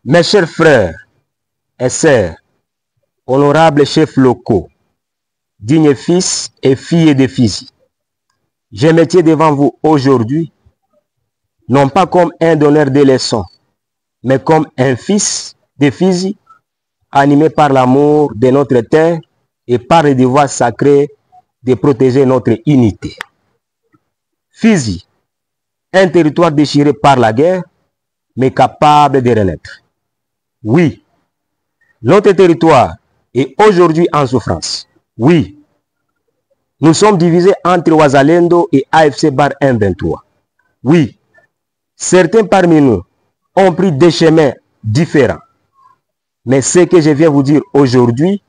Mes chers frères et sœurs, honorables chefs locaux, dignes fils et filles de Fizi, je me tiens devant vous aujourd'hui, non pas comme un donneur de leçons, mais comme un fils de Fizi, animé par l'amour de notre terre et par le devoir sacré de protéger notre unité. Fizi, un territoire déchiré par la guerre, mais capable de renaître. Oui, notre territoire est aujourd'hui en souffrance. Oui, nous sommes divisés entre Wazalendo et AFC Bar M23. Oui, certains parmi nous ont pris des chemins différents. Mais ce que je viens vous dire aujourd'hui,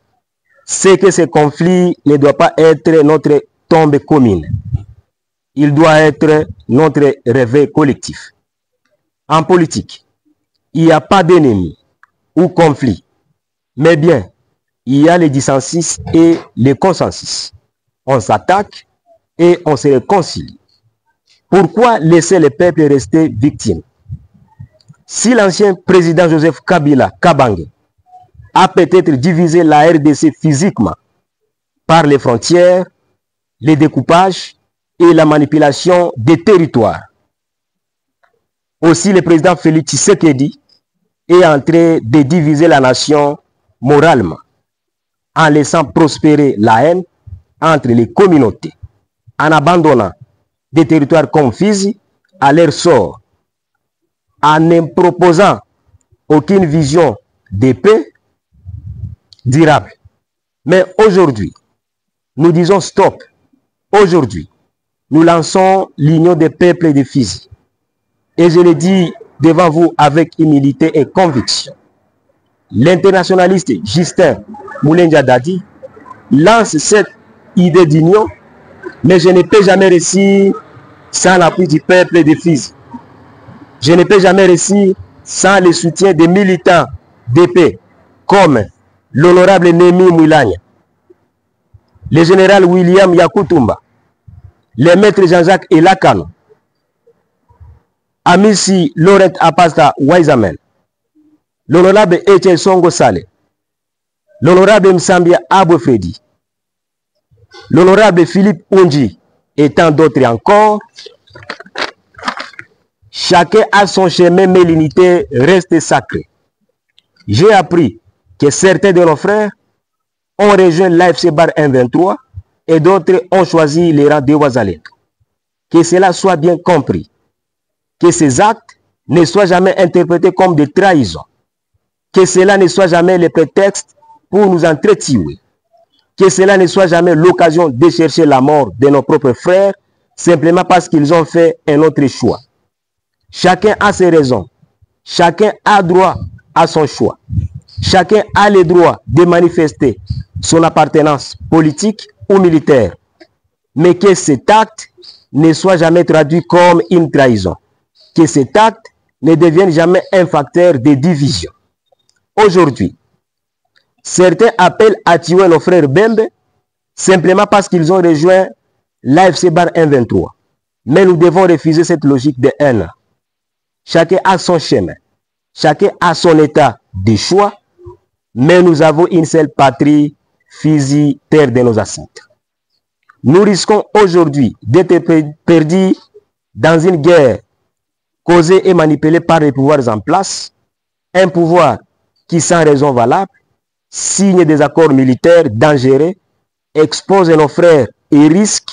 c'est que ce conflit ne doit pas être notre tombe commune. Il doit être notre réveil collectif. En politique, il n'y a pas d'ennemi ou conflit, mais bien, il y a les dissensus et les consensus. On s'attaque et on se réconcilie. Pourquoi laisser le peuple rester victime? Si l'ancien président Joseph Kabila Kabange a peut-être divisé la RDC physiquement par les frontières, les découpages et la manipulation des territoires, aussi le président Félix Tshisekedi est en train de diviser la nation moralement, en laissant prospérer la haine entre les communautés, en abandonnant des territoires comme Fizi à leur sort, en ne proposant aucune vision de paix durable. Mais aujourd'hui, nous disons stop. Aujourd'hui, nous lançons l'union des peuples de Fizi. Et je le dis devant vous avec humilité et conviction. L'internationaliste Justin Moulendia Dadi lance cette idée d'union, mais je ne peux jamais réussir sans l'appui du peuple de Fizi. Je ne peux jamais réussir sans le soutien des militants d'épée comme l'honorable Némi Mouilanya, le général William Yakutumba, le maître Jean-Jacques Elakano, Amissi Laurent Apasta Waizamen, l'honorable Etienne Songo Sale, l'honorable Msambia Abou Fredi, l'honorable Philippe Unji et tant d'autres encore. Chacun a son chemin, mais l'unité reste sacrée. J'ai appris que certains de nos frères ont rejoint l'AFC Bar M23 et d'autres ont choisi les rangs de Wazalendo. Que cela soit bien compris. Que ces actes ne soient jamais interprétés comme des trahisons. Que cela ne soit jamais le prétexte pour nous entretuer. Que cela ne soit jamais l'occasion de chercher la mort de nos propres frères simplement parce qu'ils ont fait un autre choix. Chacun a ses raisons. Chacun a droit à son choix. Chacun a le droit de manifester son appartenance politique ou militaire. Mais que cet acte ne soit jamais traduit comme une trahison. Que cet acte ne devienne jamais un facteur de division. Aujourd'hui, certains appellent à tuer nos frères Bembe simplement parce qu'ils ont rejoint l'AFC Bar M23. Mais nous devons refuser cette logique de haine. Chacun a son chemin. Chacun a son état de choix. Mais nous avons une seule patrie, Fizi, terre de nos ancêtres. Nous risquons aujourd'hui d'être perdus dans une guerre causée et manipulée par les pouvoirs en place, un pouvoir qui, sans raison valable, signe des accords militaires dangereux, expose nos frères et risque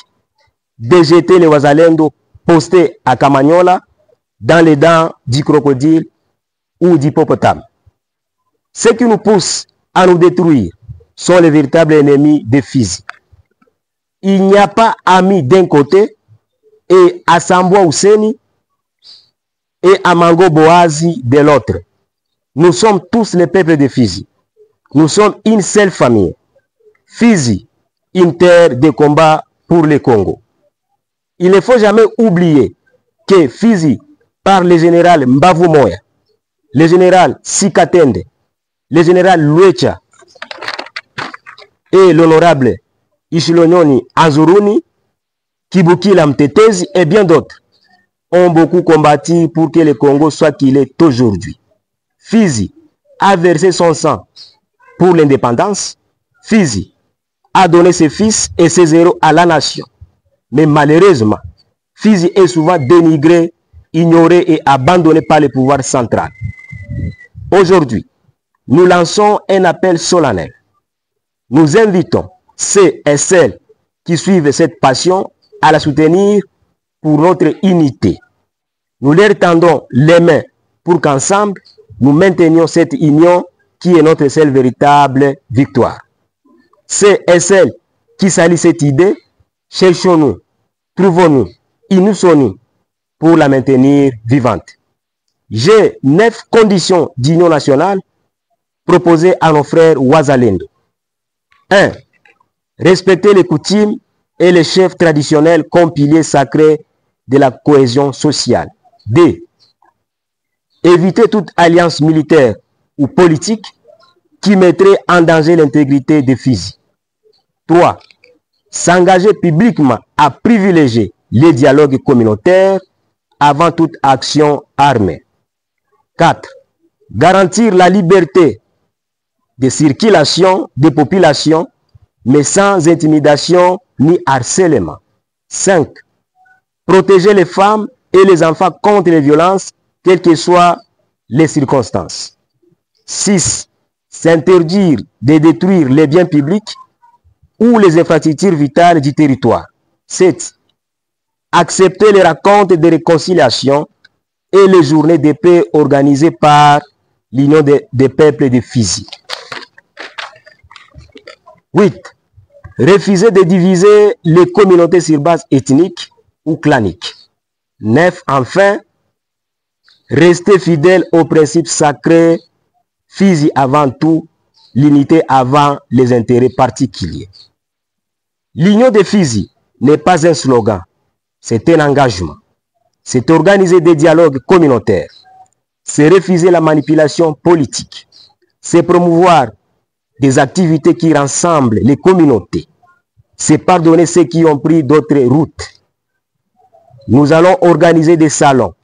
de jeter les Wazalendo postés à Kamagnola dans les dents du crocodile ou du hippopotame. Ceux qui nous poussent à nous détruire sont les véritables ennemis de Fizi. Il n'y a pas amis d'un côté et Assambwa Ouseni et Amango Boazi de l'autre. Nous sommes tous les peuples de Fizi. Nous sommes une seule famille. Fizi, une terre de combat pour le Congo. Il ne faut jamais oublier que Fizi, par le général Mbavu Moya, le général Sikatende, le général Luecha et l'honorable Ishilonyoni Azuruni, Kibukila Mtetezi et bien d'autres ont beaucoup combattu pour que le Congo soit qu'il est aujourd'hui. Fizi a versé son sang pour l'indépendance. Fizi a donné ses fils et ses héros à la nation. Mais malheureusement, Fizi est souvent dénigré, ignoré et abandonné par le pouvoir central. Aujourd'hui, nous lançons un appel solennel. Nous invitons ceux et celles qui suivent cette passion à la soutenir pour notre unité. Nous leur tendons les mains pour qu'ensemble, nous maintenions cette union qui est notre seule véritable victoire. Ceux et celles qui salissent cette idée, cherchons-nous, trouvons-nous, unissons-nous pour la maintenir vivante. J'ai 9 conditions d'union nationale proposées à nos frères Wazalendo. 1. Respecter les coutumes et les chefs traditionnels comme piliers sacrés de la cohésion sociale. 2. Éviter toute alliance militaire ou politique qui mettrait en danger l'intégrité des Fizi. 3. S'engager publiquement à privilégier les dialogues communautaires avant toute action armée. 4. Garantir la liberté de circulation des populations, mais sans intimidation ni harcèlement. 5. Protéger les femmes et les enfants contre les violences, quelles que soient les circonstances. 6. S'interdire de détruire les biens publics ou les infrastructures vitales du territoire. 7. Accepter les rencontres de réconciliation et les journées de paix organisées par l'Union des peuples de Fizi. 8. Refuser de diviser les communautés sur base ethnique ou clanique. 9. Enfin, rester fidèle aux principes sacrés, Fizi avant tout, l'unité avant les intérêts particuliers. L'Union des Fizi n'est pas un slogan, c'est un engagement. C'est organiser des dialogues communautaires, c'est refuser la manipulation politique, c'est promouvoir des activités qui rassemblent les communautés, c'est pardonner ceux qui ont pris d'autres routes. Nous allons organiser des salons,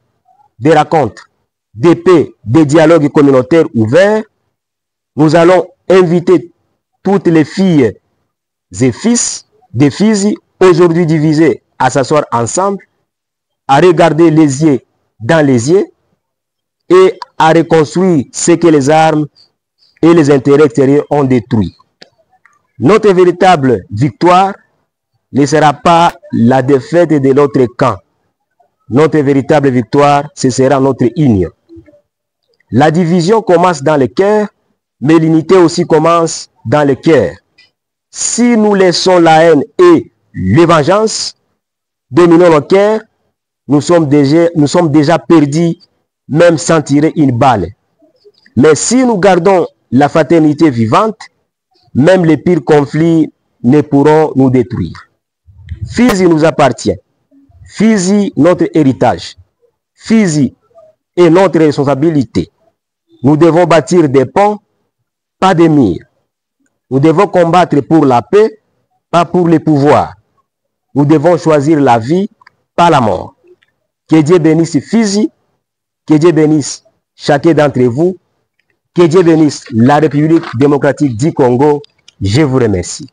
des rencontres, des paix, des dialogues communautaires ouverts. Nous allons inviter toutes les filles et fils des Fizi, aujourd'hui divisés, à s'asseoir ensemble, à regarder les yeux dans les yeux et à reconstruire ce que les armes et les intérêts extérieurs ont détruit. Notre véritable victoire ne sera pas la défaite de l'autre camp. Notre véritable victoire, ce sera notre union. La division commence dans le cœur, mais l'unité aussi commence dans le cœur. Si nous laissons la haine et la vengeance dominer nos cœurs, nous sommes déjà perdus, même sans tirer une balle. Mais si nous gardons la fraternité vivante, même les pires conflits ne pourront nous détruire. Fizi nous appartient. Fizi, notre héritage. Fizi est notre responsabilité. Nous devons bâtir des ponts, pas des murs. Nous devons combattre pour la paix, pas pour le pouvoir. Nous devons choisir la vie, pas la mort. Que Dieu bénisse Fizi, que Dieu bénisse chacun d'entre vous, que Dieu bénisse la République démocratique du Congo. Je vous remercie.